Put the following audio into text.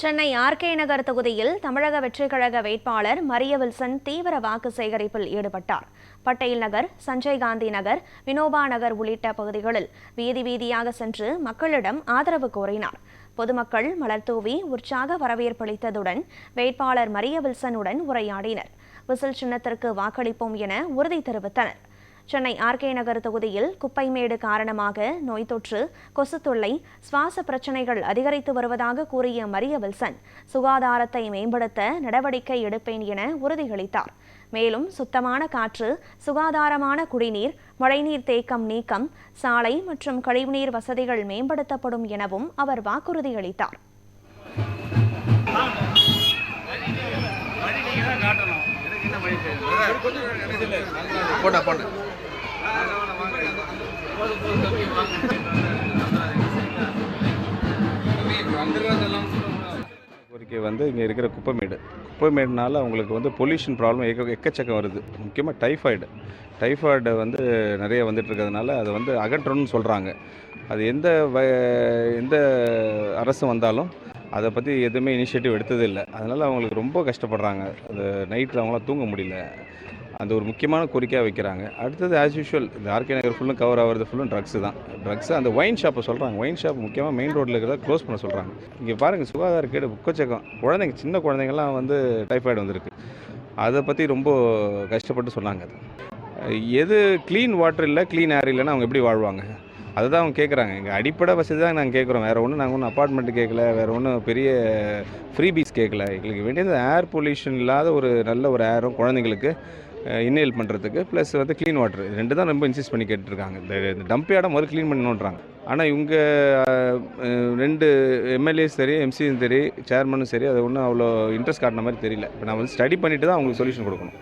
Chennai RK நகர் தொகுதியில் தமிழக வெற்றிக் கழக வேட்பாளர் மரிய வில்சன் தீவிர வாக்கு சேகரிப்பில் ஈடுபட்டார். பட்டேல் நகர், சஞ்சய் காந்தி நகர், வினோபா நகர் உள்ளிட்ட பகுதிகளில் வீதி வீதியாக சென்று மக்களிடம் ஆதரவு கோரினார். பொதுமக்கள் மலர்தூவி உற்சாக வரவேற்பளித்ததுடன் வேட்பாளர் மரிய வில்சனுடன் உரையாடினர். விசில் சின்னத்திற்கு வாக்களிப்போம் என உறுதி தெரிவித்தனர். சென்னை ஆர்கே நகர் தொகுதியில் குப்பைமேடு காரணமாக நோய் தொற்று, கொசு தொல்லை, சுவாச பிரச்சினைகள் அதிகரித்து வருவதாக கூறிய மரிய வில்சன் சுகாதாரத்தை மேம்படுத்த நடவடிக்கை எடுப்பேன் என உறுதியளித்தார். மேலும் சுத்தமான காற்று, சுகாதாரமான குடிநீர், மழைநீர் தேக்கம் நீக்கம், சாலை மற்றும் கழிவுநீர் வசதிகள் மேம்படுத்தப்படும் எனவும் அவர் வாக்குறுதியளித்தார். கோரிக்கை இங்கே இருக்கிற குப்பைமேடுனால அவங்களுக்கு பொல்யூஷன் ப்ராப்ளம் எக்கச்சக்கம் வருது. முக்கியமாக டைஃபாய்டு நிறைய வந்துட்டு இருக்கிறதுனால அதை அகற்றணும்னு சொல்கிறாங்க. அது எந்த அரசு வந்தாலும் அதை பற்றி எதுவுமே இனிஷியேட்டிவ் எடுத்ததில்லை. அதனால் அவங்களுக்கு ரொம்ப கஷ்டப்படுறாங்க. அது நைட்டில் அவங்களாம் தூங்க முடியல. அந்த ஒரு முக்கியமான கோரிக்கையாக வைக்கிறாங்க. அடுத்தது ஆஸ் யூஷுவல் இந்த ஆர்கே நகர் ஃபுல்லும் கவர் ஆகிறது ஃபுல்லும் ட்ரக்ஸு அந்த ஒயின் ஷாப்பை சொல்கிறாங்க. ஒயின் ஷாப் முக்கியமாக மெயின் ரோட்டில் இருக்கிறத க்ளோஸ் பண்ண சொல்கிறாங்க. இங்கே பாருங்கள், சுகாதார கேடு புக்கச்சக்கம். சின்ன குழந்தைங்கள்லாம் டைஃபாய்டு வந்திருக்கு. அதை பற்றி ரொம்ப கஷ்டப்பட்டு சொன்னாங்க. எது க்ளீன் வாட்டர் இல்லை, க்ளீன் ஏர் இல்லைன்னா அவங்க எப்படி வாழ்வாங்க? அதுதான் அவங்க கேட்குறாங்க. எங்கள் அடிப்படை வசதி தான் நாங்கள் கேட்குறோம். நாங்கள் ஒன்றும் அப்பார்ட்மெண்ட்டு கேட்கல, வேறு ஒன்றும் பெரிய ஃப்ரீபீஸ் கேட்கல. எங்களுக்கு வேண்டியது ஏர் பொல்யூஷன் இல்லாத ஒரு நல்ல ஒரு ஏரும் குழந்தைங்களுக்கு இன்னேல் பண்ணுறதுக்கு, ப்ளஸ் க்ளீன் வாட்டர். ரெண்டு தான் ரொம்ப இன்சிஸ்ட் பண்ணி கேட்டுருக்காங்க. இந்த டம்ப் யார்டை முதல்ல க்ளீன் பண்ணணுன்றாங்க. ஆனால் இவங்க 2 எம்எல்ஏஸ் சரி, எம்சியும் சரி, சேர்மனும் சரி, அதை ஒன்றும் அவ்வளோ இன்ட்ரெஸ்ட் காட்டின மாதிரி தெரியல. இப்போ நான் ஸ்டடி பண்ணிவிட்டு தான் அவங்களுக்கு சொல்யூஷன் கொடுக்கணும்.